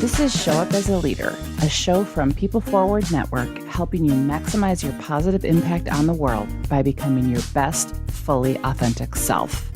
This is Show Up as a Leader, a show from People Forward Network, helping you maximize your positive impact on the world by becoming your best, fully authentic self.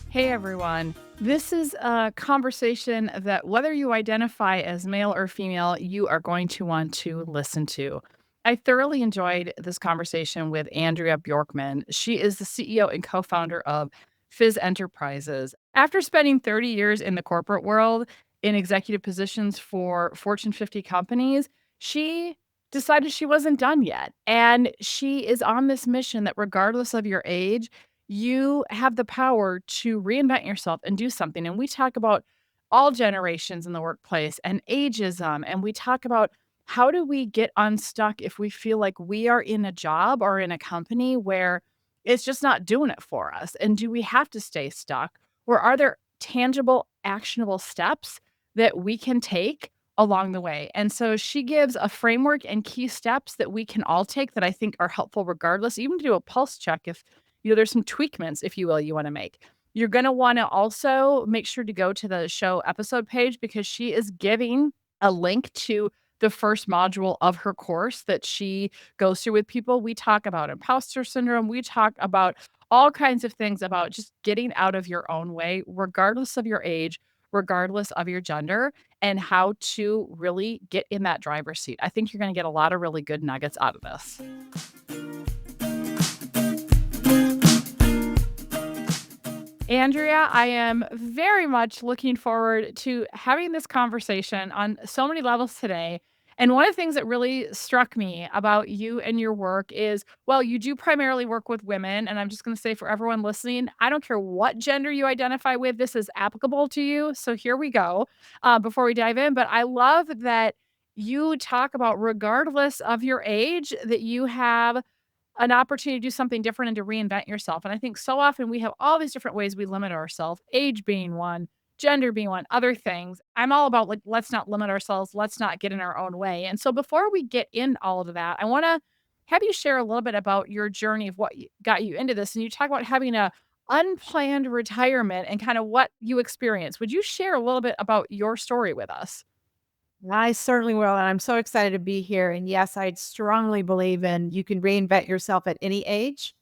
Hey everyone. This is a conversation that whether you identify as male or female, you are going to want to listen to. I thoroughly enjoyed this conversation with Andrea Bjorkman. She is the CEO and co-founder of Fizz Enterprises. After spending 30 years in the corporate world in executive positions for Fortune 50 companies, she decided she wasn't done yet. And she is on this mission that regardless of your age, you have the power to reinvent yourself and do something. And we talk about all generations in the workplace and ageism. And we talk about how do we get unstuck if we feel like we are in a job or in a company where it's just not doing it for us? And do we have to stay stuck? Or are there tangible, actionable steps that we can take along the way? And so she gives a framework and key steps that we can all take that I think are helpful regardless, even to do a pulse check if there's some tweakments, if you will, you want to make. You're going to want to also make sure to go to the show episode page because she is giving a link to the first module of her course that she goes through with people. We talk about imposter syndrome. We talk about all kinds of things about just getting out of your own way, regardless of your age, regardless of your gender, and how to really get in that driver's seat. I think you're going to get a lot of really good nuggets out of this. Andrea, I am very much looking forward to having this conversation on so many levels today. And one of the things that really struck me about you and your work is, well, you do primarily work with women. And I'm just going to say for everyone listening, I don't care what gender you identify with, this is applicable to you. So here we go before we dive in. But I love that you talk about, regardless of your age, that you have an opportunity to do something different and to reinvent yourself. And I think so often we have all these different ways we limit ourselves, age being one, gender being one, other things. I'm all about like, let's not limit ourselves. Let's not get in our own way. And so before we get in all of that, I want to have you share a little bit about your journey of what got you into this. And you talk about having a unplanned retirement and kind of what you experienced. Would you share a little bit about your story with us? I certainly will. And I'm so excited to be here. And yes, I strongly believe in you can reinvent yourself at any age,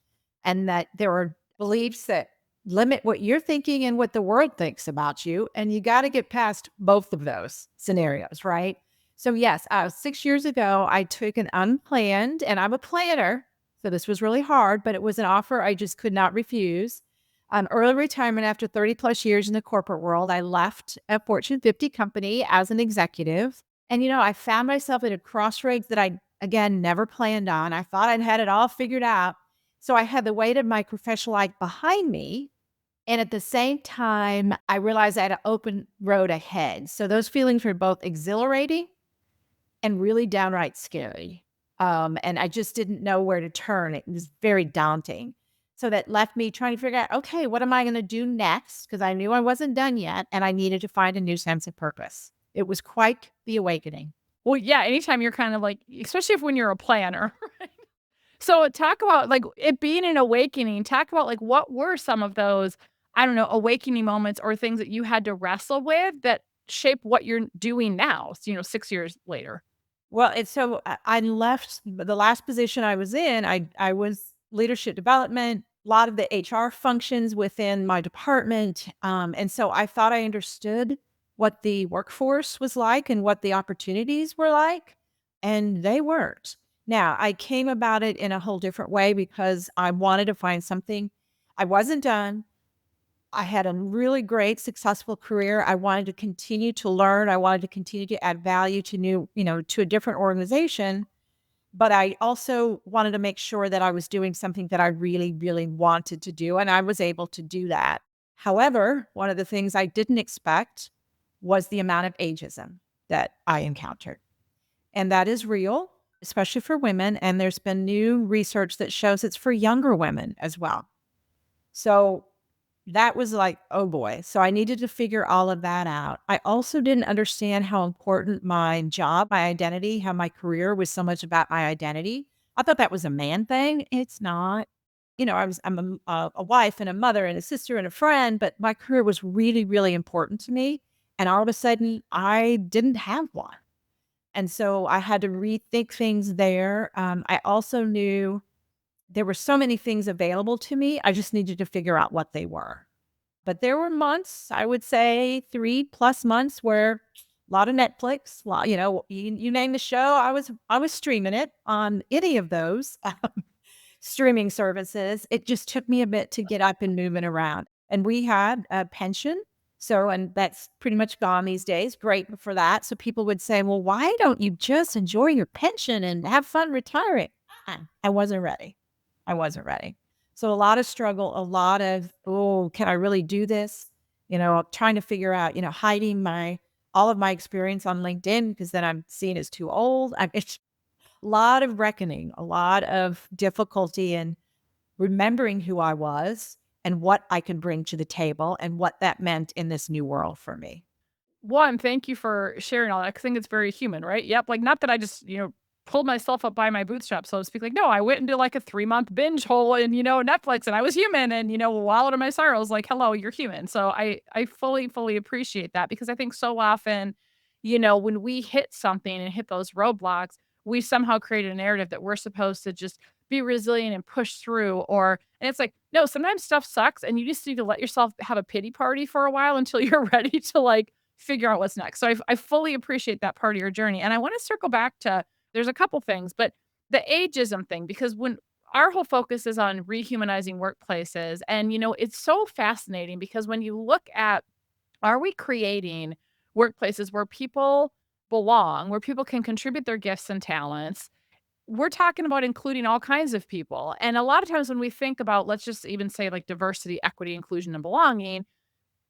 and that there are beliefs that limit what you're thinking and what the world thinks about you. And you got to get past both of those scenarios, right? So, yes, 6 years ago, I took an unplanned, and I'm a planner. So, this was really hard, but it was an offer I just could not refuse. Early retirement after 30 plus years in the corporate world. I left a Fortune 50 company as an executive. And, I found myself at a crossroads that I, again, never planned on. I thought I'd had it all figured out. So I had the weight of my professional life behind me. And at the same time, I realized I had an open road ahead. So those feelings were both exhilarating and really downright scary. And I just didn't know where to turn. It was very daunting. So that left me trying to figure out, okay, what am I going to do next? Because I knew I wasn't done yet and I needed to find a new sense of purpose. It was quite the awakening. Well, yeah, anytime you're kind of like, especially if when you're a planner, right? So talk about like it being an awakening. Talk about like what were some of those, I don't know, awakening moments or things that you had to wrestle with that shape what you're doing now, 6 years later. Well, it's so I left the last position I was in. I was leadership development, a lot of the HR functions within my department. And so I thought I understood what the workforce was like and what the opportunities were like, and they weren't. Now, I came about it in a whole different way because I wanted to find something. I wasn't done. I had a really great, successful career. I wanted to continue to learn. I wanted to continue to add value to to a different organization. But I also wanted to make sure that I was doing something that I really, really wanted to do. And I was able to do that. However, one of the things I didn't expect was the amount of ageism that I encountered. And that is real, especially for women. And there's been new research that shows it's for younger women as well. So that was like, oh boy. So I needed to figure all of that out. I also didn't understand how important my job, my identity, how my career was so much about my identity. I thought that was a man thing. It's not. I'm a wife and a mother and a sister and a friend, but my career was really, really important to me. And all of a sudden, I didn't have one. And so I had to rethink things there. I also knew there were so many things available to me. I just needed to figure out what they were. But there were months, I would say 3 plus months where a lot of Netflix, you name the show, I was streaming it on any of those streaming services. It just took me a bit to get up and moving around. And we had a pension. So, and that's pretty much gone these days. Great for that. So people would say, well, why don't you just enjoy your pension and have fun retiring? I wasn't ready. I wasn't ready. So a lot of struggle, a lot of, oh, can I really do this? Trying to figure out, hiding all of my experience on LinkedIn because then I'm seen as too old. It's a lot of reckoning, a lot of difficulty in remembering who I was and what I could bring to the table and what that meant in this new world for me. One, thank you for sharing all that. I think it's very human, right? Yep. Like, not that I just, pulled myself up by my bootstraps, so to speak. Like, no, I went into like a 3-month binge hole in, Netflix, and I was human and, wallowed in my sorrows. Like, hello, you're human. So I fully, fully appreciate that, because I think so often, when we hit something and hit those roadblocks, we somehow create a narrative that we're supposed to just be resilient and push through. And it's like, no, sometimes stuff sucks and you just need to let yourself have a pity party for a while until you're ready to like figure out what's next. So I fully appreciate that part of your journey. And I want to circle back to, there's a couple things, but the ageism thing, because when our whole focus is on rehumanizing workplaces, and it's so fascinating because when you look at, are we creating workplaces where people belong, where people can contribute their gifts and talents? We're talking about including all kinds of people. And a lot of times when we think about, let's just even say like diversity, equity, inclusion, and belonging,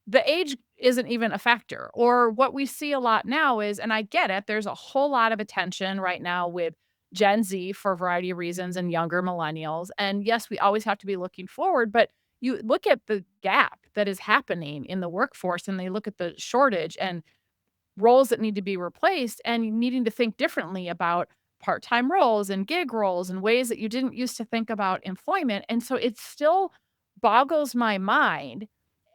the age isn't even a factor. Or what we see a lot now is, and I get it, there's a whole lot of attention right now with Gen Z for a variety of reasons and younger millennials. And yes, we always have to be looking forward, but you look at the gap that is happening in the workforce and they look at the shortage and roles that need to be replaced and needing to think differently about part-time roles and gig roles and ways that you didn't used to think about employment. And so it still boggles my mind.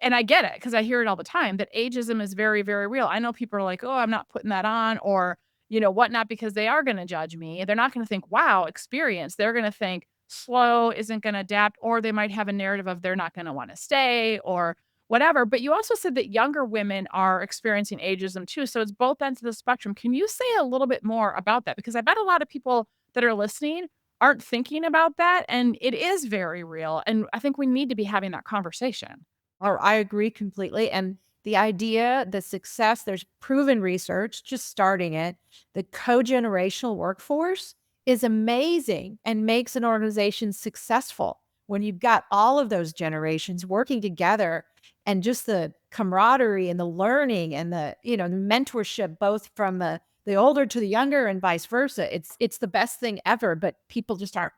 And I get it because I hear it all the time that ageism is very, very real. I know people are like, oh, I'm not putting that on or, whatnot, because they are going to judge me. They're not going to think, wow, experience. They're going to think slow, isn't going to adapt, or they might have a narrative of they're not going to want to stay or whatever. But you also said that younger women are experiencing ageism too. So it's both ends of the spectrum. Can you say a little bit more about that? Because I bet a lot of people that are listening aren't thinking about that. And it is very real. And I think we need to be having that conversation. Or I agree completely. And the idea, the success, there's proven research, just starting it, the co-generational workforce is amazing and makes an organization successful when you've got all of those generations working together and just the camaraderie and the learning and the mentorship, both from the older to the younger and vice versa. It's the best thing ever, but people just aren't,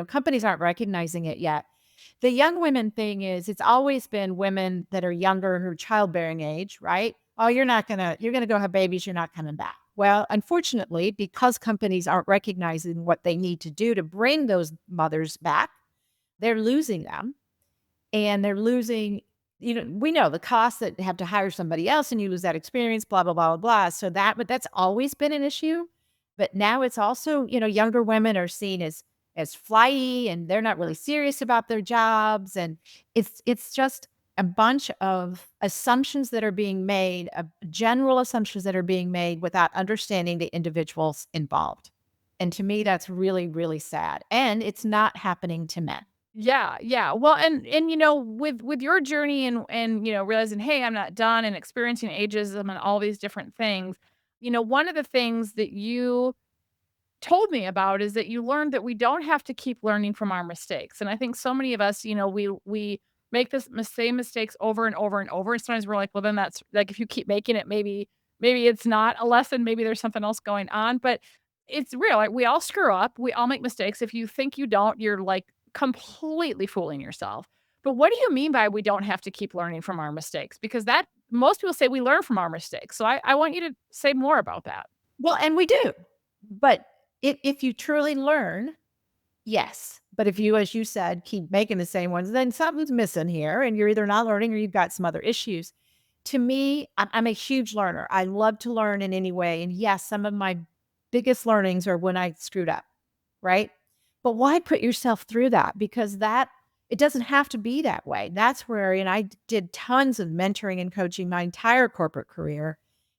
companies aren't recognizing it yet. The young women thing is it's always been women that are younger who are childbearing age, right? Oh, you're gonna go have babies, you're not coming back. Well, unfortunately, because companies aren't recognizing what they need to do to bring those mothers back, they're losing them. And they're losing, we know the costs that have to hire somebody else and you lose that experience, blah, blah, blah, blah, blah. But that's always been an issue. But now it's also, younger women are seen as flighty and they're not really serious about their jobs. And it's just a bunch of assumptions that are being made, general assumptions that are being made without understanding the individuals involved. And to me, that's really, really sad. And it's not happening to men. Yeah, yeah. Well, and with your journey and realizing, hey, I'm not done and experiencing ageism and all these different things, one of the things that you told me about is that you learned that we don't have to keep learning from our mistakes. And I think so many of us, we make this same mistakes over and over and over. And sometimes we're like, well, then that's like if you keep making it, maybe it's not a lesson, maybe there's something else going on. But it's real. Like, we all screw up. We all make mistakes. If you think you don't, you're like completely fooling yourself. But what do you mean by we don't have to keep learning from our mistakes? Because that most people say we learn from our mistakes. So I want you to say more about that. Well, and we do. But if you truly learn, yes. But if you, as you said, keep making the same ones, then something's missing here and you're either not learning or you've got some other issues. To me, I'm a huge learner. I love to learn in any way. And yes, some of my biggest learnings are when I screwed up, right? But why put yourself through that? Because that it doesn't have to be that way. That's where, and did tons of mentoring and coaching my entire corporate career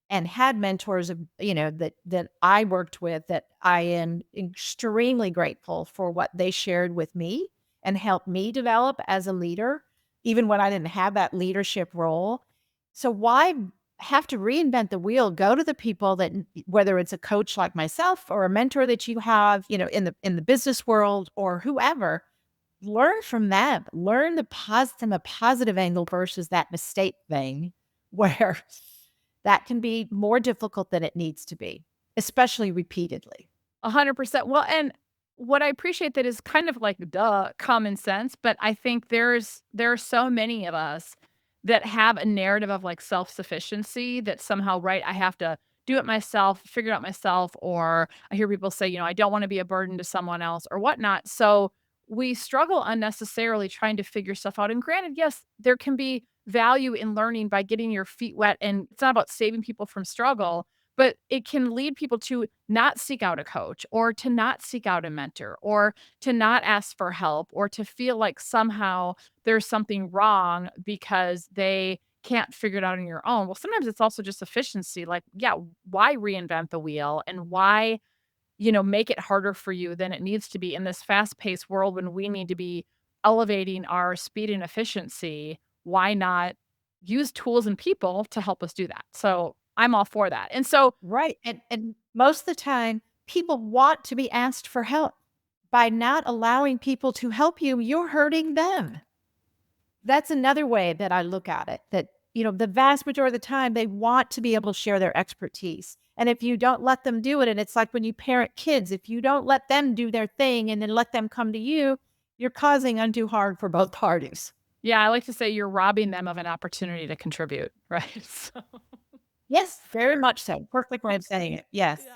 and had mentors of, that I worked with that I am extremely grateful for what they shared with me and helped me develop as a leader, even when I didn't have that leadership role. So why have to reinvent the wheel? Go to the people that, whether it's a coach like myself or a mentor that you have, in the business world or whoever, learn from them. Learn from a positive angle versus that mistake thing where that can be more difficult than it needs to be, especially repeatedly. 100%. Well, and what I appreciate that is kind of like, duh, common sense, but I think there are so many of us that have a narrative of, like, self-sufficiency that somehow, right, I have to do it myself, figure it out myself, or I hear people say, I don't wanna be a burden to someone else or whatnot. So, we struggle unnecessarily trying to figure stuff out, and granted, yes, there can be value in learning by getting your feet wet, and it's not about saving people from struggle, but it can lead people to not seek out a coach or to not seek out a mentor or to not ask for help or to feel like somehow there's something wrong because they can't figure it out on your own. Well, sometimes it's also just efficiency. Like, yeah, why reinvent the wheel and why, make it harder for you than it needs to be in this fast-paced world when we need to be elevating our speed and efficiency? Why not use tools and people to help us do that? So I'm all for that. And so Right. And most of the time, people want to be asked for help. By not allowing people to help you, you're hurting them. That's another way that I look at it, that, the vast majority of the time, they want to be able to share their expertise. And if you don't let them do it, and it's like when you parent kids, if you don't let them do their thing and then let them come to you, you're causing undue harm for both parties. yeah, I like to say you're robbing them of an opportunity to contribute, right? So Yes, very much so. Perfect way of saying it. Yes. yeah.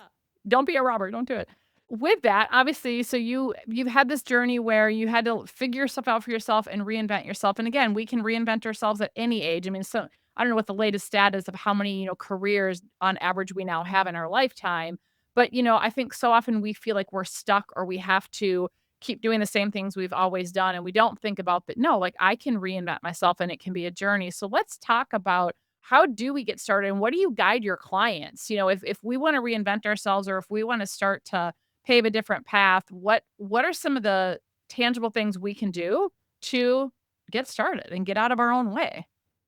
Don't be a robber, don't do it. With that, obviously, so you've had this journey where you had to figure stuff out for yourself and reinvent yourself. And again, we can reinvent ourselves at any age. I mean, so I don't know what the latest stat is of how many, careers on average we now have in our lifetime. But, I think so often we feel like we're stuck or we have to keep doing the same things we've always done. And we don't think about that. No, like I can reinvent myself and it can be a journey. So let's talk about how do we get started and what do you guide your clients? If we want to reinvent ourselves or if we want to start to pave a different path, what are some of the tangible things we can do to get started and get out of our own way?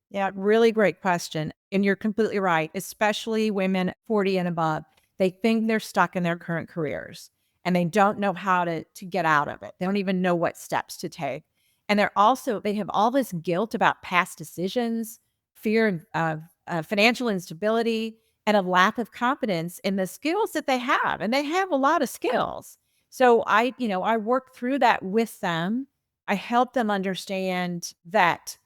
Yeah, really great question. And you're completely right, especially women 40 and above. They think they're stuck in their current careers and they don't know how to get out of it. They don't even know what steps to take. And they have all this guilt about past decisions, fear of financial instability, and a lack of confidence in the skills that they have. And they have a lot of skills. So I work through that with them. I help them understand that,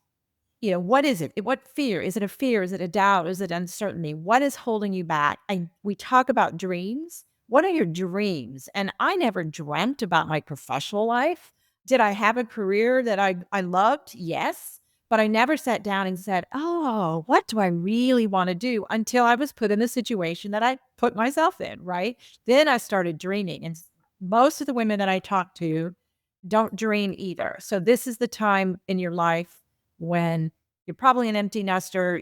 what is it? What fear? Is it a fear? Is it a doubt? Is it uncertainty? What is holding you back? We talk about dreams. What are your dreams? And I never dreamt about my professional life. Did I have a career that I loved? Yes. But I never sat down and said, oh, what do I really want to do, until I was put in the situation that I put myself in, right? Then I started dreaming. And most of the women that I talk to don't dream either. So this is the time in your life when you're probably an empty nester.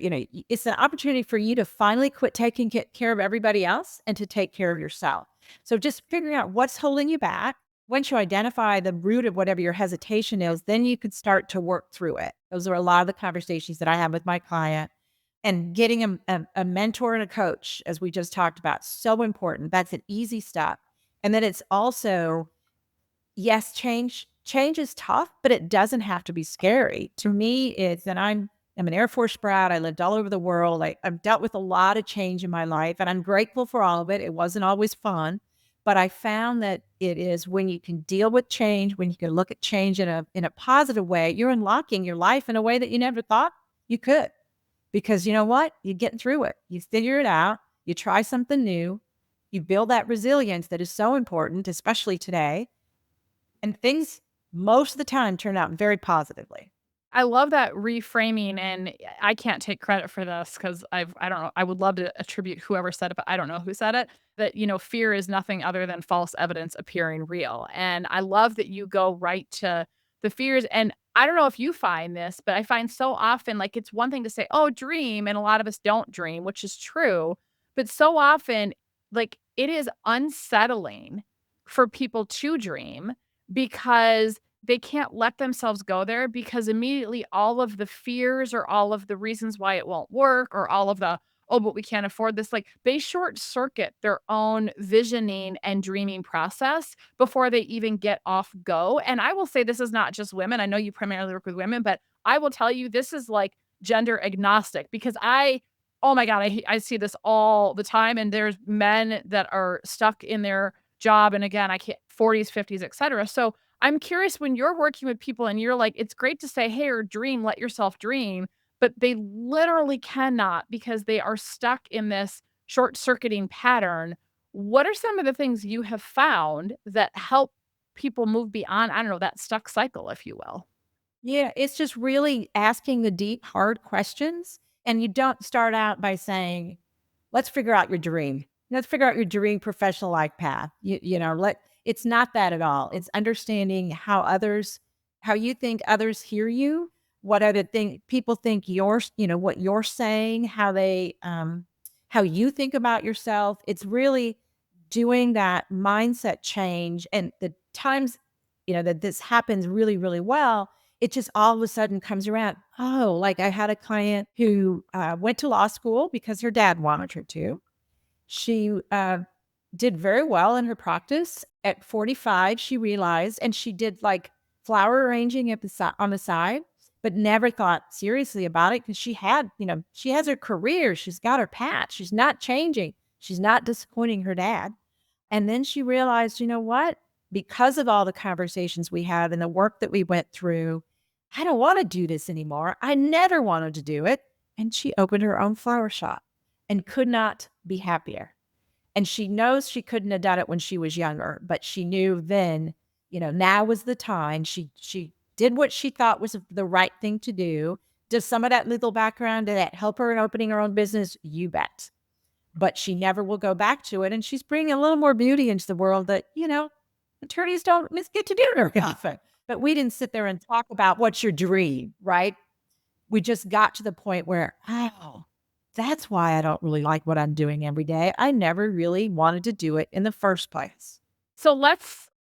It's an opportunity for you to finally quit taking care of everybody else and to take care of yourself. So just figuring out what's holding you back. Once you identify the root of whatever your hesitation is, then you could start to work through it. Those are a lot of the conversations that I have with my client. And getting a mentor and a coach, as we just talked about, so important. That's an easy step. And then it's also, yes, change is tough, but it doesn't have to be scary. To me, I'm an Air Force brat. I lived all over the world. I've dealt with a lot of change in my life, and I'm grateful for all of it. It wasn't always fun, but I found that it is when you can deal with change, when you can look at change in a positive way, you're unlocking your life in a way that you never thought you could. Because you know what? You're getting through it. You figure it out. You try something new. You build that resilience that is so important, especially today, and things most of the time turn out very positively. I love that reframing, and I can't take credit for this because I don't know, I would love to attribute whoever said it, but I don't know who said it, that, fear is nothing other than false evidence appearing real. And I love that you go right to the fears. And I don't know if you find this, but I find so often, like, it's one thing to say, "Oh, dream," and a lot of us don't dream, which is true. But so often, like, it is unsettling for people to dream because they can't let themselves go there, because immediately all of the fears or all of the reasons why it won't work or all of the, "Oh, but we can't afford this," like, they short circuit their own visioning and dreaming process before they even get off go. And I will say this is not just women. I know you primarily work with women, but I will tell you this is, like, gender agnostic, because oh my god, I see this all the time, and there's men that are stuck in their job, and again, I can't 40s, 50s, etcetera. So I'm curious, when you're working with people and you're like, it's great to say, "Hey, or dream, let yourself dream," but they literally cannot because they are stuck in this short-circuiting pattern. What are some of the things you have found that help people move beyond, I don't know, that stuck cycle, if you will? Yeah, it's just really asking the deep, hard questions. And you don't start out by saying, let's figure out your dream. Let's figure out your dream professional life path. It's not that at all. It's understanding how you think others hear you, what other thing people think what you're saying, how you think about yourself. It's really doing that mindset change. And the times, that this happens really, really well, it just all of a sudden comes around. Oh, like I had a client who went to law school because her dad wanted her to. She did very well in her practice. At 45, she realized, and she did like flower arranging on the side, but never thought seriously about it because she has her career. She's got her path. She's not changing. She's not disappointing her dad. And then she realized, you know what? Because of all the conversations we had and the work that we went through, I don't want to do this anymore. I never wanted to do it. And she opened her own flower shop and could not be happier. And she knows she couldn't have done it when she was younger, but she knew then, now was the time. She did what she thought was the right thing to do. Does some of that legal background, did that help her in opening her own business? You bet. But she never will go back to it. And she's bringing a little more beauty into the world that, attorneys don't get to do very often. But we didn't sit there and talk about what's your dream, right? We just got to the point where, oh, that's why I don't really like what I'm doing every day. I never really wanted to do it in the first place. So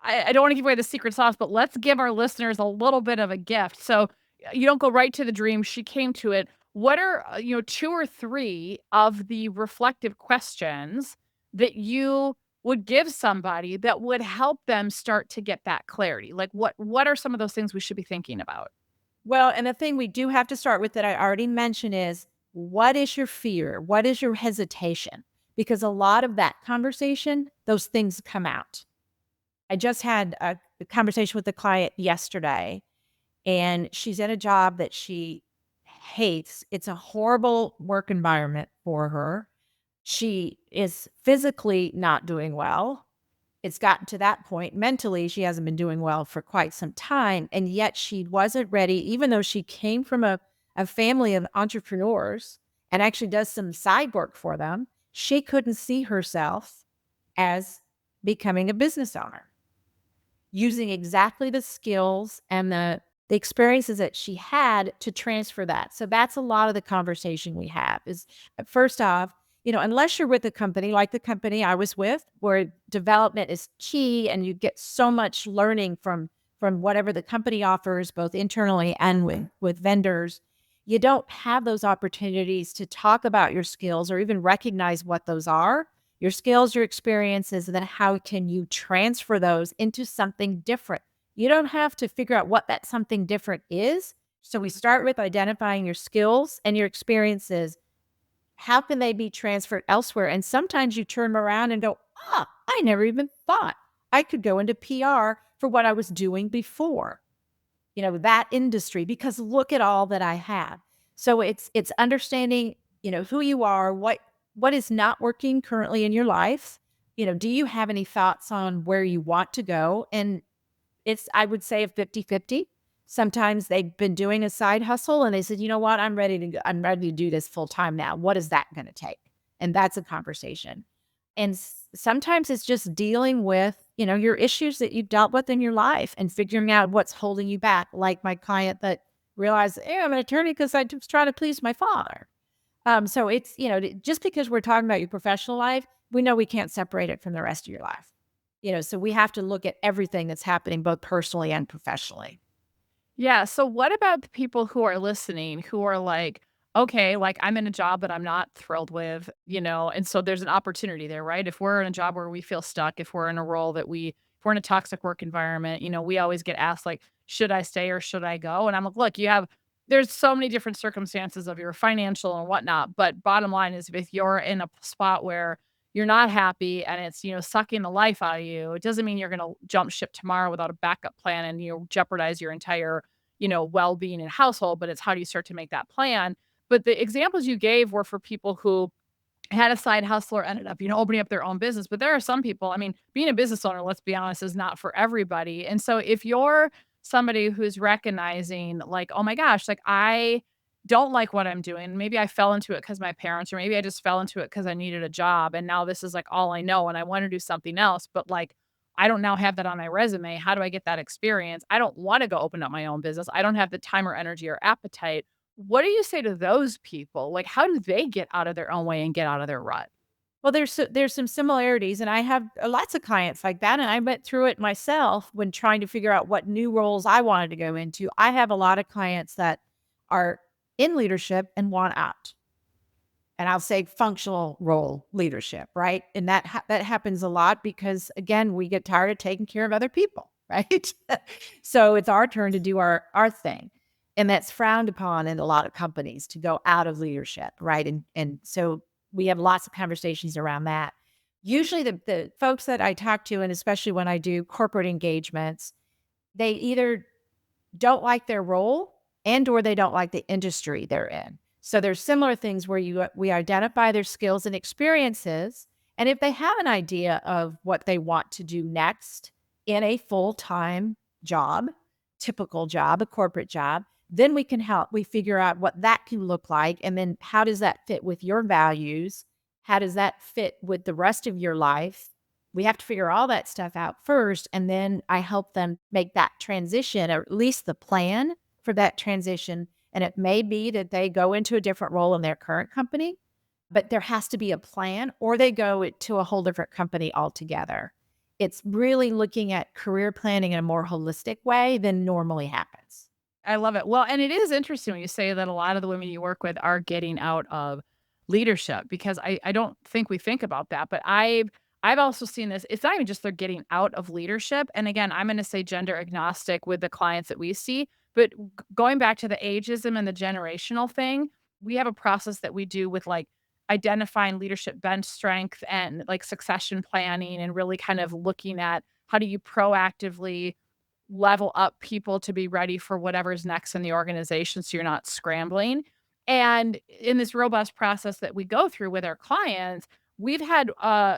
I don't want to give away the secret sauce, but let's give our listeners a little bit of a gift. So you don't go right to the dream. She came to it. What are, two or three of the reflective questions that you would give somebody that would help them start to get that clarity? Like, what are some of those things we should be thinking about? Well, and the thing we do have to start with that I already mentioned is, what is your fear? What is your hesitation? Because a lot of that conversation, those things come out. I just had a conversation with a client yesterday, and she's in a job that she hates. It's a horrible work environment for her. She is physically not doing well. It's gotten to that point. Mentally, she hasn't been doing well for quite some time. And yet she wasn't ready, even though she came from a family of entrepreneurs and actually does some side work for them. She couldn't see herself as becoming a business owner using exactly the skills and the experiences that she had to transfer that. So that's a lot of the conversation we have is, first off, unless you're with a company like the company I was with, where development is key and you get so much learning from whatever the company offers, both internally and with vendors, you don't have those opportunities to talk about your skills or even recognize what those are, your skills, your experiences, and then how can you transfer those into something different. You don't have to figure out what that something different is. So we start with identifying your skills and your experiences. How can they be transferred elsewhere? And sometimes you turn around and go, I never even thought I could go into PR for what I was doing before, that industry, because look at all that I have. So it's understanding, who you are, what is not working currently in your life. Do you have any thoughts on where you want to go? And it's, I would say, a 50-50. Sometimes they've been doing a side hustle and they said, "You know what? I'm ready to do this full time now. What is that gonna take?" And that's a conversation. And sometimes it's just dealing with, your issues that you've dealt with in your life and figuring out what's holding you back. Like my client that realized, "Hey, I'm an attorney because I just trying to please my father." So it's, just because we're talking about your professional life, we know we can't separate it from the rest of your life. So we have to look at everything that's happening both personally and professionally. Yeah, so what about the people who are listening who are like, "Okay, like, I'm in a job that I'm not thrilled with," and so there's an opportunity there, right? If we're in a job where we feel stuck, if we're in a role if we're in a toxic work environment, we always get asked, like, "Should I stay or should I go?" And I'm like, "Look, there's so many different circumstances of your financial and whatnot, but bottom line is if you're in a spot where you're not happy and it's, sucking the life out of you, it doesn't mean you're gonna jump ship tomorrow without a backup plan and, jeopardize your entire well-being and household, but it's how do you start to make that plan. But the examples you gave were for people who had a side hustle or ended up, opening up their own business. But there are some people, I mean, being a business owner, let's be honest, is not for everybody. And so if you're somebody who's recognizing, like, oh my gosh, like I don't like what I'm doing. Maybe I fell into it because my parents, or maybe I just fell into it because I needed a job. And now this is like all I know and I want to do something else. But like, I don't now have that on my resume. How do I get that experience? I don't want to go open up my own business. I don't have the time or energy or appetite. What do you say to those people? Like, how do they get out of their own way and get out of their rut? Well, there's some similarities, and I have lots of clients like that, and I went through it myself when trying to figure out what new roles I wanted to go into. I have a lot of clients that are in leadership and want out. And I'll say functional role leadership, right? And that happens a lot because again, we get tired of taking care of other people, right? So it's our turn to do our thing. And that's frowned upon in a lot of companies to go out of leadership, right? And so we have lots of conversations around that. Usually the folks that I talk to, and especially when I do corporate engagements, they either don't like their role and or they don't like the industry they're in. So there's similar things where we identify their skills and experiences, and if they have an idea of what they want to do next in a full-time job, typical job, a corporate job, then we can help. We figure out what that can look like, and then how does that fit with your values? How does that fit with the rest of your life? We have to figure all that stuff out first, and then I help them make that transition, or at least the plan for that transition. And it may be that they go into a different role in their current company, but there has to be a plan, or they go to a whole different company altogether. It's really looking at career planning in a more holistic way than normally happens. I love it. Well, and it is interesting when you say that a lot of the women you work with are getting out of leadership because I don't think we think about that. But I've also seen this. It's not even just they're getting out of leadership. And again, I'm going to say gender agnostic with the clients that we see. But going back to the ageism and the generational thing, we have a process that we do with like identifying leadership bench strength and like succession planning and really kind of looking at how do you proactively level up people to be ready for whatever's next in the organization so you're not scrambling. And in this robust process that we go through with our clients, we've had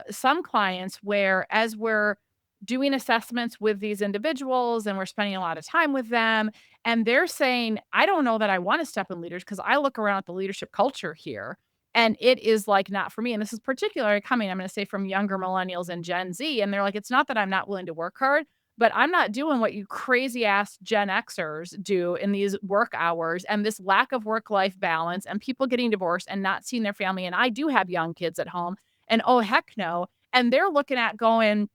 some clients where as we're doing assessments with these individuals and we're spending a lot of time with them and they're saying, I don't know that I want to step in leaders because I look around at the leadership culture here and it is like not for me. And this is particularly coming, I'm going to say, from younger millennials and Gen Z. And they're like, it's not that I'm not willing to work hard, but I'm not doing what you crazy ass Gen Xers do in these work hours and this lack of work life balance and people getting divorced and not seeing their family. And I do have young kids at home and oh, heck no. And they're looking at going,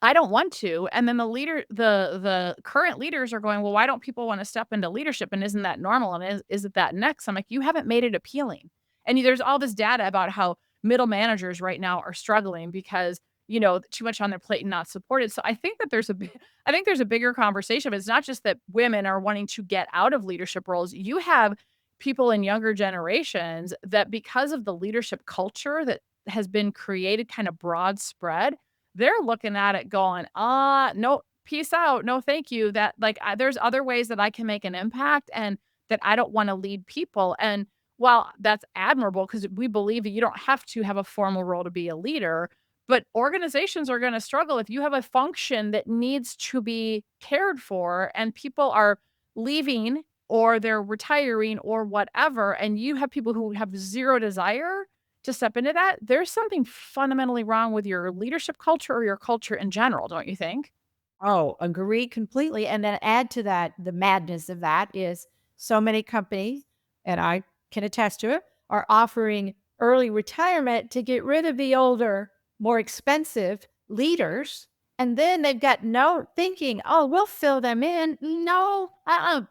I don't want to. And then the current leaders are going, well, why don't people want to step into leadership? And isn't that normal? And is it that next? I'm like, you haven't made it appealing. And there's all this data about how middle managers right now are struggling because, too much on their plate and not supported. So I think that I think there's a bigger conversation. It's not just that women are wanting to get out of leadership roles. You have people in younger generations that because of the leadership culture that has been created kind of broad spread, they're looking at it going, no, peace out. No, thank you. That like there's other ways that I can make an impact and that I don't want to lead people. And while that's admirable because we believe that you don't have to have a formal role to be a leader, but organizations are going to struggle if you have a function that needs to be cared for and people are leaving or they're retiring or whatever, and you have people who have zero desire to step into that, there's something fundamentally wrong with your leadership culture or your culture in general, don't you think? Oh, agree completely. And then add to that, the madness of that is so many companies, and I can attest to it, are offering early retirement to get rid of the older, more expensive leaders. And then they've got no thinking, oh, we'll fill them in. No,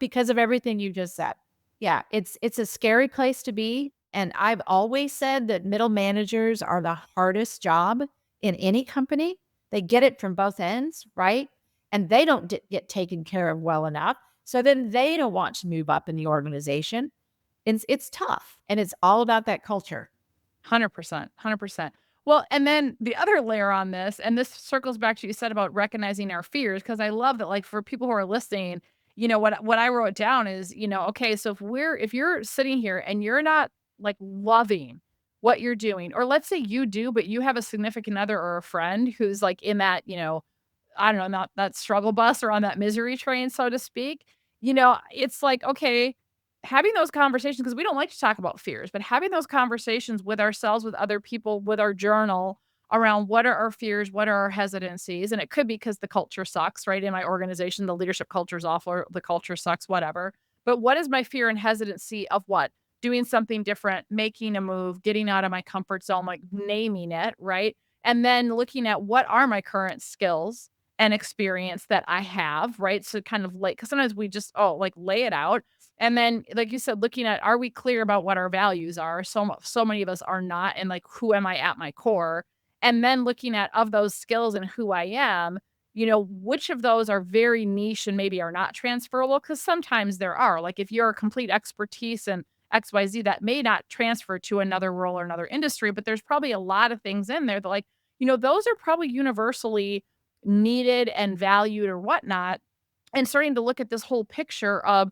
because of everything you just said. Yeah, it's a scary place to be. And I've always said that middle managers are the hardest job in any company. They get it from both ends, right? And they don't get taken care of well enough. So then they don't want to move up in the organization. It's tough. And it's all about that culture. 100%, 100%. Well, and then the other layer on this, and this circles back to what you said about recognizing our fears, because I love that, like, for people who are listening, what I wrote down is, okay, so if you're sitting here and you're not like loving what you're doing, or let's say you do, but you have a significant other or a friend who's like in that, I don't know, not that struggle bus or on that misery train, so to speak, it's like, okay, having those conversations, because we don't like to talk about fears, but having those conversations with ourselves, with other people, with our journal around what are our fears, what are our hesitancies. And it could be because the culture sucks, right? In my organization, the leadership culture is awful, or the culture sucks, whatever. But what is my fear and hesitancy of what? Doing something different, making a move, getting out of my comfort zone, like naming it, right? And then looking at what are my current skills and experience that I have, right? So kind of like, because sometimes we just, like lay it out. And then, like you said, looking at, are we clear about what our values are? So many of us are not. And like, who am I at my core? And then looking at, of those skills and who I am, which of those are very niche and maybe are not transferable? Because sometimes there are. Like, if you're a complete expertise in XYZ, that may not transfer to another role or another industry, but there's probably a lot of things in there that, like, those are probably universally needed and valued or whatnot. And starting to look at this whole picture of,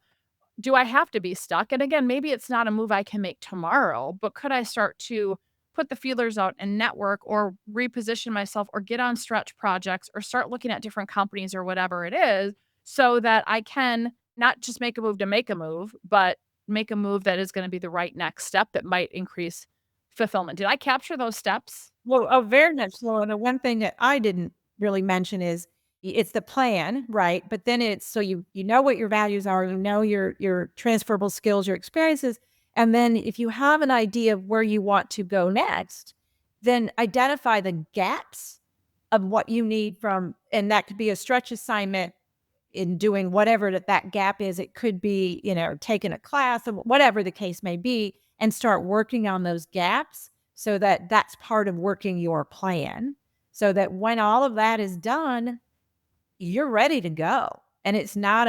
do I have to be stuck? And again, maybe it's not a move I can make tomorrow, but could I start to put the feelers out and network or reposition myself or get on stretch projects or start looking at different companies or whatever it is, so that I can not just make a move to make a move, but make a move that is going to be the right next step that might increase fulfillment. Did I capture those steps? Well, oh, very much so. And the one thing that I didn't really mention is it's the plan, right? But then it's so you know what your values are, you know your transferable skills, your experiences, and then if you have an idea of where you want to go next, then identify the gaps of what you need from, and that could be a stretch assignment in doing whatever that gap is. It could be, taking a class or whatever the case may be, and start working on those gaps so that that's part of working your plan. So that when all of that is done, you're ready to go. And it's not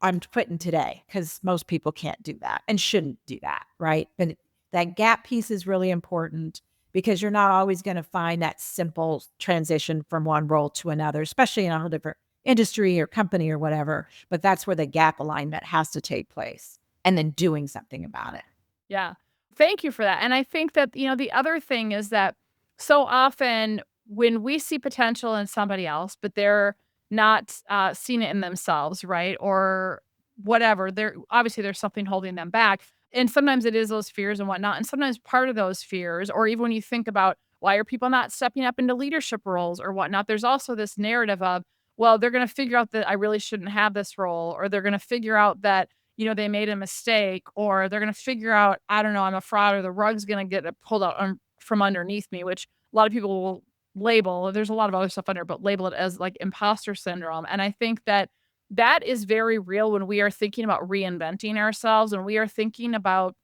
I'm quitting today, because most people can't do that and shouldn't do that. Right. And that gap piece is really important, because you're not always going to find that simple transition from one role to another, especially in a whole different industry or company or whatever. But that's where the gap alignment has to take place, and then doing something about it. Yeah. Thank you for that. And I think that, the other thing is that so often when we see potential in somebody else, but they're not seeing it in themselves, right? Or whatever, obviously there's something holding them back. And sometimes it is those fears and whatnot. And sometimes part of those fears, or even when you think about why are people not stepping up into leadership roles or whatnot, there's also this narrative of, well, they're going to figure out that I really shouldn't have this role, or they're going to figure out that they made a mistake, or they're going to figure out, I don't know, I'm a fraud, or the rug's going to get pulled out from underneath me, which a lot of people will label. There's a lot of other stuff under, but label it as like imposter syndrome. And I think that that is very real when we are thinking about reinventing ourselves and we are thinking about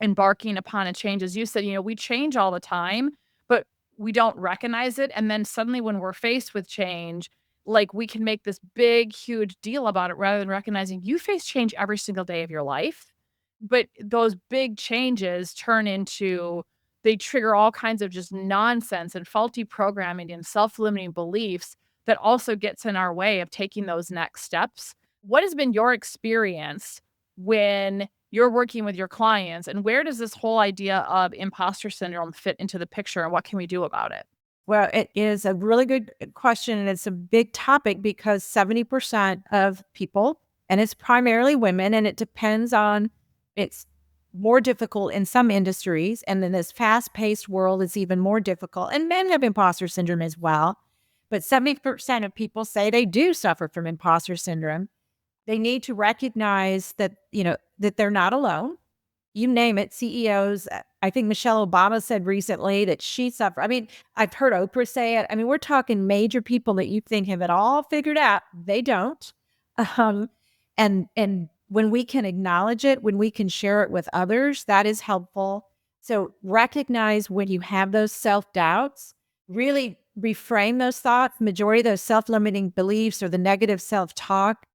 embarking upon a change. As you said, we change all the time, but we don't recognize it. And then suddenly when we're faced with change, like, we can make this big, huge deal about it rather than recognizing you face change every single day of your life. But those big changes they trigger all kinds of just nonsense and faulty programming and self-limiting beliefs that also gets in our way of taking those next steps. What has been your experience when you're working with your clients, and where does this whole idea of imposter syndrome fit into the picture, and what can we do about it? Well, it is a really good question, and it's a big topic, because 70% of people and it's primarily women, and it depends on, it's more difficult in some industries. And in this fast paced world, it's even more difficult. And men have imposter syndrome as well. But 70% of people say they do suffer from imposter syndrome. They need to recognize that, that they're not alone. You name it, CEOs. I think Michelle Obama said recently that she suffered. I mean, I've heard Oprah say it. I mean, we're talking major people that you think have it all figured out. They don't. Um, and when we can acknowledge it, when we can share it with others, that is helpful. So recognize when you have those self-doubts, really reframe those thoughts. Majority of those self-limiting beliefs or the negative self-talk,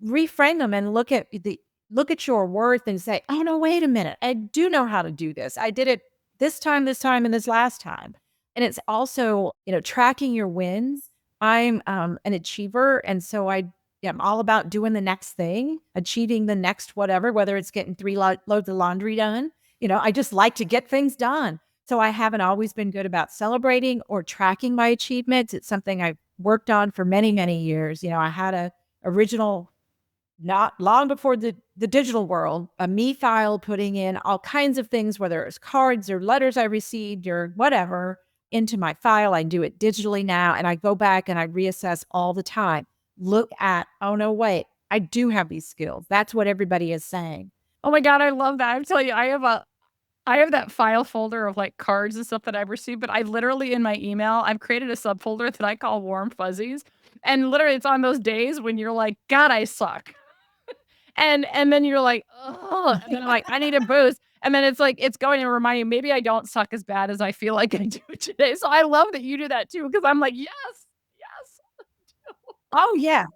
reframe them and look at your worth and say, oh no, wait a minute. I do know how to do this. I did it this time, and this last time. And it's also, tracking your wins. I'm an achiever. And so I'm all about doing the next thing, achieving the next whatever, whether it's getting three loads of laundry done. I just like to get things done. So I haven't always been good about celebrating or tracking my achievements. It's something I've worked on for many, many years. I had a original, not long before the digital world, a me file putting in all kinds of things, whether it's cards or letters I received or whatever, into my file. I do it digitally now, and I go back and I reassess all the time. Look at, oh no, wait, I do have these skills. That's what everybody is saying. Oh my God, I love that. I'm telling you, I have that file folder of like cards and stuff that I've received, but I literally in my email, I've created a subfolder that I call warm fuzzies. And literally it's on those days when you're like, God, I suck. And then you're like, oh, and then I'm like, I need a boost. And then it's like, it's going to remind you, maybe I don't suck as bad as I feel like I do today. So I love that you do that too, because I'm like, yes, yes. Oh yeah,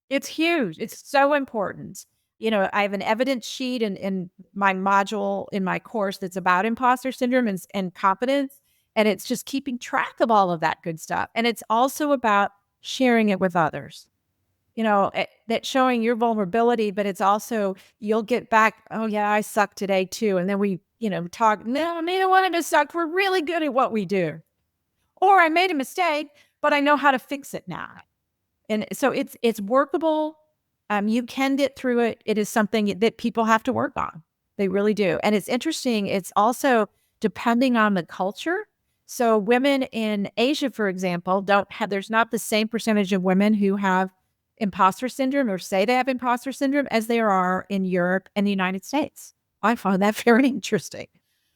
it's huge. It's so important. I have an evidence sheet in my module in my course that's about imposter syndrome and competence. And it's just keeping track of all of that good stuff. And it's also about sharing it with others. That showing your vulnerability, but it's also, you'll get back, oh yeah, I suck today too. And then we, talk, no, neither one of us suck. We're really good at what we do. Or I made a mistake, but I know how to fix it now. And so it's workable. You can get through it. It is something that people have to work on. They really do. And it's interesting. It's also depending on the culture. So women in Asia, for example, there's not the same percentage of women who have imposter syndrome or say they have imposter syndrome as there are in Europe and the United States. I find that very interesting.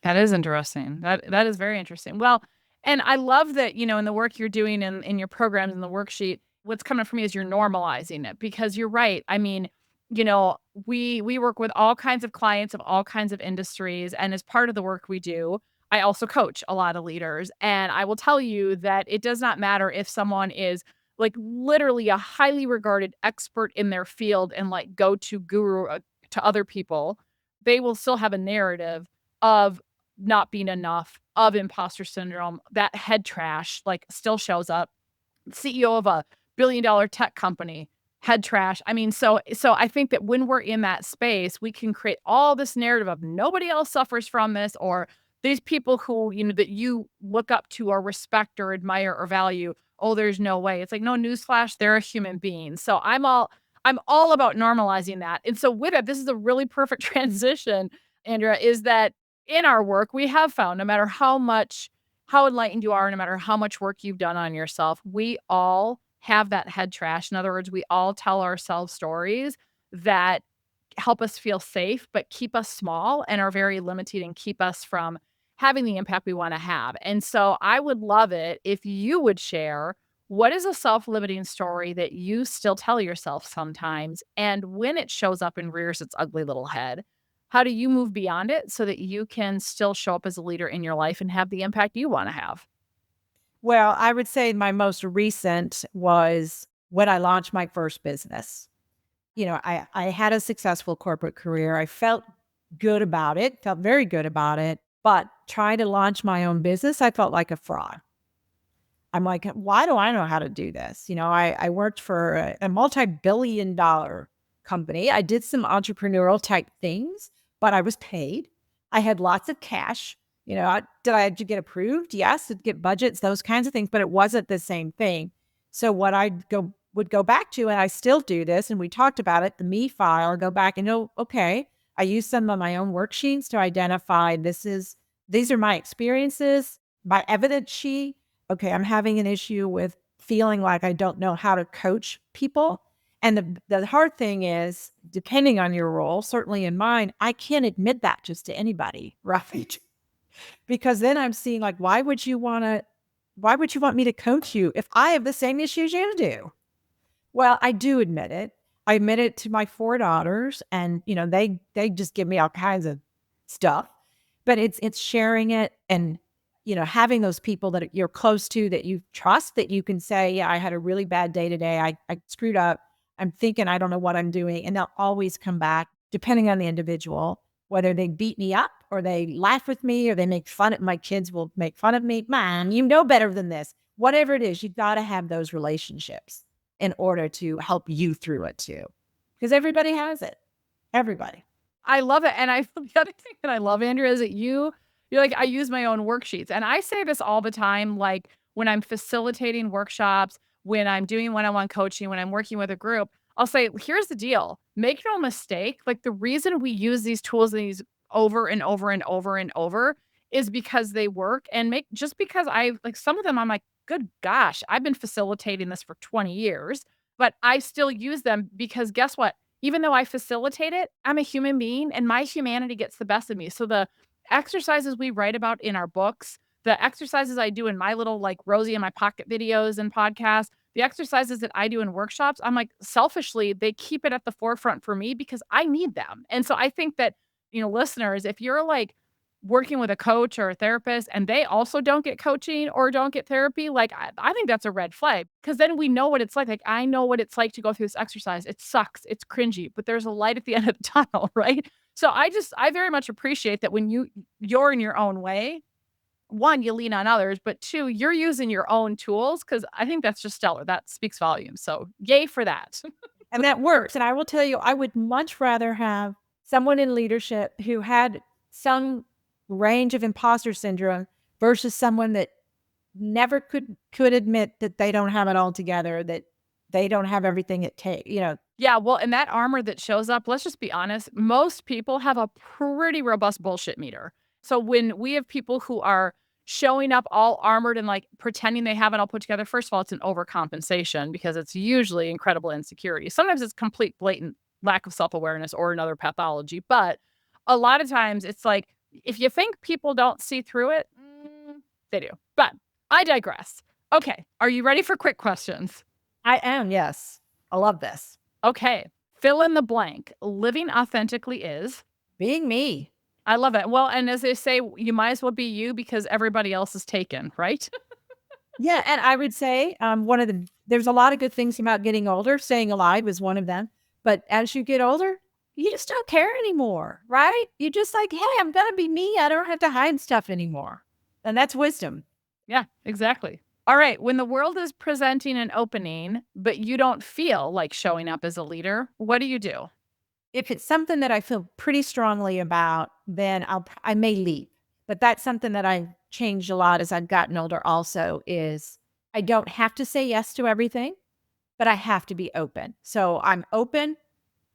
That is interesting. That is very interesting. Well, and I love that, in the work you're doing in your programs and the worksheet, what's coming for me is you're normalizing it because you're right. I mean, we work with all kinds of clients of all kinds of industries. And as part of the work we do, I also coach a lot of leaders. And I will tell you that it does not matter if someone is like literally a highly regarded expert in their field and like go to guru to other people, they will still have a narrative of not being enough, of imposter syndrome, that head trash, like, still shows up. CEO of a billion-dollar tech company, head trash. I mean, so I think that when we're in that space, we can create all this narrative of nobody else suffers from this, or these people who, that you look up to or respect or admire or value, oh, there's no way. It's like, no, newsflash, they're a human being. So I'm all about normalizing that. And so with it, this is a really perfect transition, Andrea, is that in our work, we have found no matter how enlightened you are, no matter how much work you've done on yourself, we all have that head trash. In other words, we all tell ourselves stories that help us feel safe, but keep us small and are very limited and keep us from having the impact we want to have. And so I would love it if you would share what is a self limiting story that you still tell yourself sometimes? And when it shows up and rears its ugly little head, how do you move beyond it so that you can still show up as a leader in your life and have the impact you want to have? Well, I would say my most recent was when I launched my first business. I had a successful corporate career. I felt good about it, felt very good about it. But trying to launch my own business, I felt like a fraud. I'm like, why do I know how to do this? I worked for a multi-billion dollar company. I did some entrepreneurial type things, but I was paid. I had lots of cash. Did I get approved? Yes, to get budgets, those kinds of things, but it wasn't the same thing. So what I'd go would go back to, and I still do this, and we talked about it, the me file, go back and know, okay, I use some of my own worksheets to identify these are my experiences, my evidence sheet. Okay, I'm having an issue with feeling like I don't know how to coach people. And the hard thing is, depending on your role, certainly in mine, I can't admit that just to anybody, right? Because then I'm seeing like, why would you want me to coach you if I have the same issues you do? Well, I do admit it. I admit it to my 4 daughters, and, they just give me all kinds of stuff, but it's sharing it and, having those people that you're close to, that you trust, that you can say, "Yeah, I had a really bad day today. I screwed up. I'm thinking I don't know what I'm doing," and they'll always come back, depending on the individual, whether they beat me up or they laugh with me or they make fun of my kids will make fun of me. "Mom, you know better than this." Whatever it is, you've gotta have those relationships in order to help you through it too. Because everybody has it. Everybody. I love it, and I the other thing that I love, Andrea, is that you're like, "I use my own worksheets," and I say this all the time, like, when I'm facilitating workshops, when I'm doing one-on-one coaching, when I'm working with a group, I'll say, "Here's the deal, make no mistake, like, the reason we use these tools and these over and over and over and over is because they work, and make just because I like, some of them, I'm like, 'Good gosh, I've been facilitating this for 20 years,' but I still use them because guess what? Even though I facilitate it, I'm a human being and my humanity gets the best of me. So the exercises we write about in our books, the exercises I do in my little like Rosie in my pocket videos and podcasts, the exercises that I do in workshops, I'm like selfishly, they keep it at the forefront for me because I need them. And so I think that, listeners, if you're like working with a coach or a therapist and they also don't get coaching or don't get therapy, like I think that's a red flag because then we know what it's like. Like I know what it's like to go through this exercise. It sucks. It's cringy, but there's a light at the end of the tunnel, right? So I very much appreciate that when you're in your own way, one, you lean on others, but two, you're using your own tools because I think that's just stellar. That speaks volumes. So yay for that. And that works. And I will tell you, I would much rather have someone in leadership who had some range of imposter syndrome versus someone that never could admit that they don't have it all together, that they don't have everything it takes. Yeah, well, and that armor that shows up, let's just be honest, most people have a pretty robust bullshit meter. So when we have people who are showing up all armored and like pretending they have it all put together, first of all, it's an overcompensation because it's usually incredible insecurity. Sometimes it's complete blatant lack of self-awareness or another pathology, but a lot of times it's like if you think people don't see through it, they do. But I digress. Okay, are you ready for quick questions? I am, yes. I love this. Okay. Fill in the blank. Living authentically is. Being me. I love it. Well, and as they say, you might as well be you because everybody else is taken, right? Yeah, and I would say there's a lot of good things about getting older. Staying alive is one of them. But as you get older, you just don't care anymore, right? You just like, hey, I'm gonna be me. I don't have to hide stuff anymore. And that's wisdom. Yeah, exactly. All right. When the world is presenting an opening, but you don't feel like showing up as a leader, what do you do? If it's something that I feel pretty strongly about, then I may leave. But that's something that I've changed a lot as I've gotten older also is I don't have to say yes to everything, but I have to be open. So I'm open.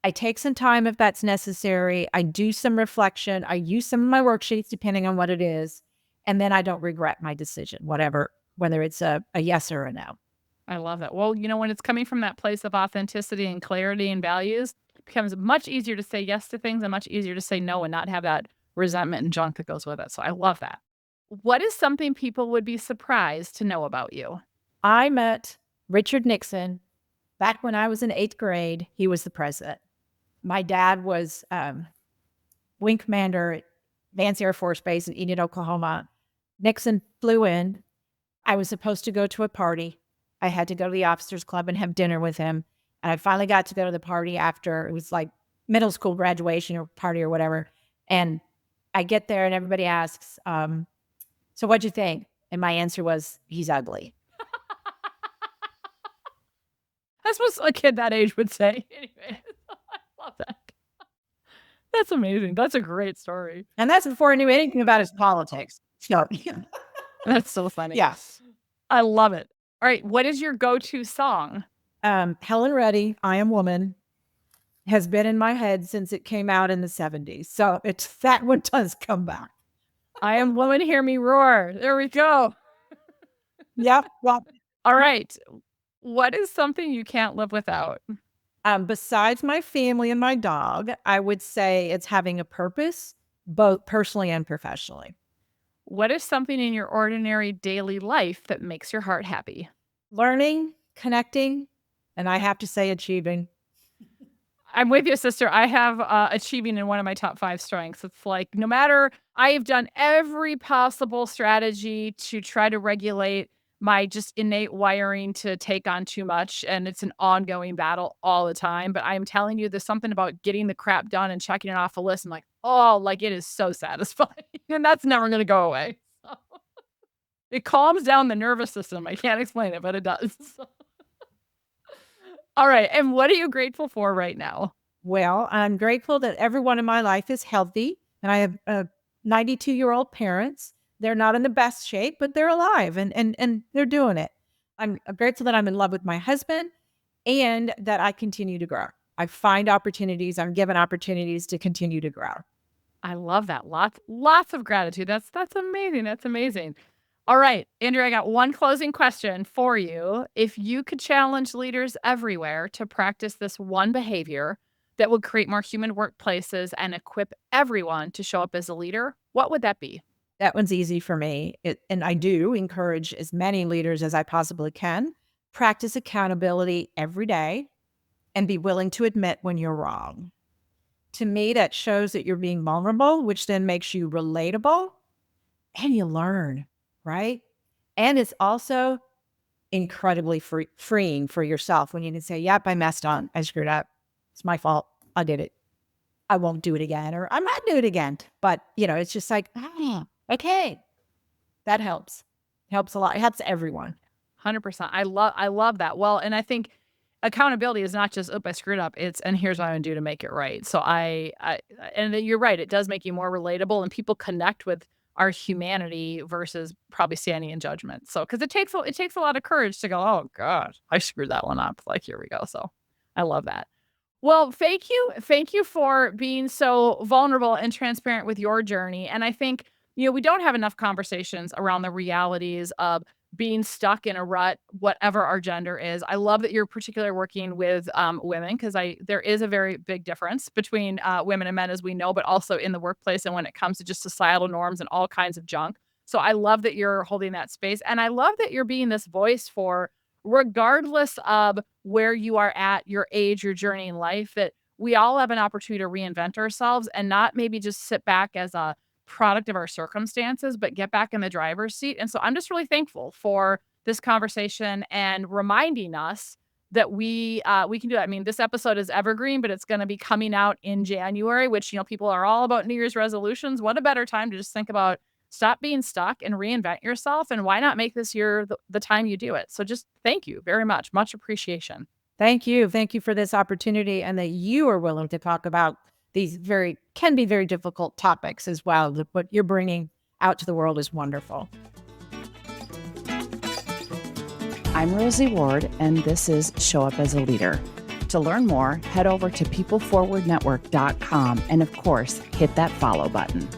I take some time if that's necessary. I do some reflection. I use some of my worksheets depending on what it is. And then I don't regret my decision, whether it's a yes or a no. I love it. Well, when it's coming from that place of authenticity and clarity and values, it becomes much easier to say yes to things and much easier to say no and not have that resentment and junk that goes with it. So I love that. What is something people would be surprised to know about you? I met Richard Nixon back when I was in 8th grade. He was the president. My dad was wing commander at Vance Air Force Base in Enid, Oklahoma. Nixon flew in. I was supposed to go to a party. I had to go to the officers club and have dinner with him. And I finally got to go to the party after it was like middle school graduation or party or whatever. And I get there and everybody asks, so what'd you think? And my answer was, he's ugly. That's what a kid that age would say. Anyway, I love that. That's amazing. That's a great story. And that's before I knew anything about his politics. So, That's so funny. yeah. I love it. All right. What is your go-to song? Helen Reddy, I Am Woman, has been in my head since it came out in the 70s. So it's that one does come back. I am woman, hear me roar. There we go. Yeah. Well, All right. What is something you can't live without? besides my family and my dog, I would say it's having a purpose, both personally and professionally. What is something in your ordinary daily life that makes your heart happy? Learning, connecting, and I have to say achieving. I'm with you, sister. I have achieving in one of my top 5 strengths. It's like no matter, I have done every possible strategy to try to regulate my just innate wiring to take on too much. And it's an ongoing battle all the time. But I'm telling you, there's something about getting the crap done and checking it off a list. I'm like, oh, like it is so satisfying. And that's never going to go away. So, it calms down the nervous system. I can't explain it, but it does. All right. And what are you grateful for right now? Well, I'm grateful that everyone in my life is healthy, and I have 92-year-old parents. They're not in the best shape, but they're alive and they're doing it. I'm grateful that I'm in love with my husband and that I continue to grow. I find opportunities. I'm given opportunities to continue to grow. I love that. Lots of gratitude. That's amazing. That's amazing. All right, Andrea, I got one closing question for you. If you could challenge leaders everywhere to practice this one behavior that would create more human workplaces and equip everyone to show up as a leader, what would that be? That one's easy for me. And I do encourage as many leaders as I possibly can. Practice accountability every day and be willing to admit when you're wrong. To me, that shows that you're being vulnerable, which then makes you relatable and you learn, right? And it's also incredibly freeing for yourself when you can say, yep, I messed up. I screwed up. It's my fault. I did it. I won't do it again, or I might do it again. But, it's just like, okay, that helps. Helps a lot. It helps everyone. 100%. I love that. Well, and I think accountability is not just, "Oop, I screwed up." It's, "And here's what I'm gonna do to make it right." So and then you're right, it does make you more relatable and people connect with our humanity versus probably standing in judgment. So, because it takes a lot of courage to go, "Oh god, I screwed that one up." Like, here we go. So, I love that. Well, thank you. Thank you for being so vulnerable and transparent with your journey. And I think, we don't have enough conversations around the realities of being stuck in a rut, whatever our gender is. I love that you're particularly working with women because there is a very big difference between women and men, as we know, but also in the workplace and when it comes to just societal norms and all kinds of junk. So I love that you're holding that space. And I love that you're being this voice for, regardless of where you are at, your age, your journey in life, that we all have an opportunity to reinvent ourselves and not maybe just sit back as a product of our circumstances, but get back in the driver's seat. And so I'm just really thankful for this conversation and reminding us that we can do that. I mean, this episode is evergreen, but it's going to be coming out in January, which, people are all about New Year's resolutions. What a better time to just think about stop being stuck and reinvent yourself. And why not make this year the time you do it? So just thank you very much. Much appreciation. Thank you. Thank you for this opportunity and that you are willing to talk about these can be very difficult topics as well. What you're bringing out to the world is wonderful. I'm Rosie Ward, and this is Show Up as a Leader. To learn more, head over to peopleforwardnetwork.com and, of course, hit that follow button.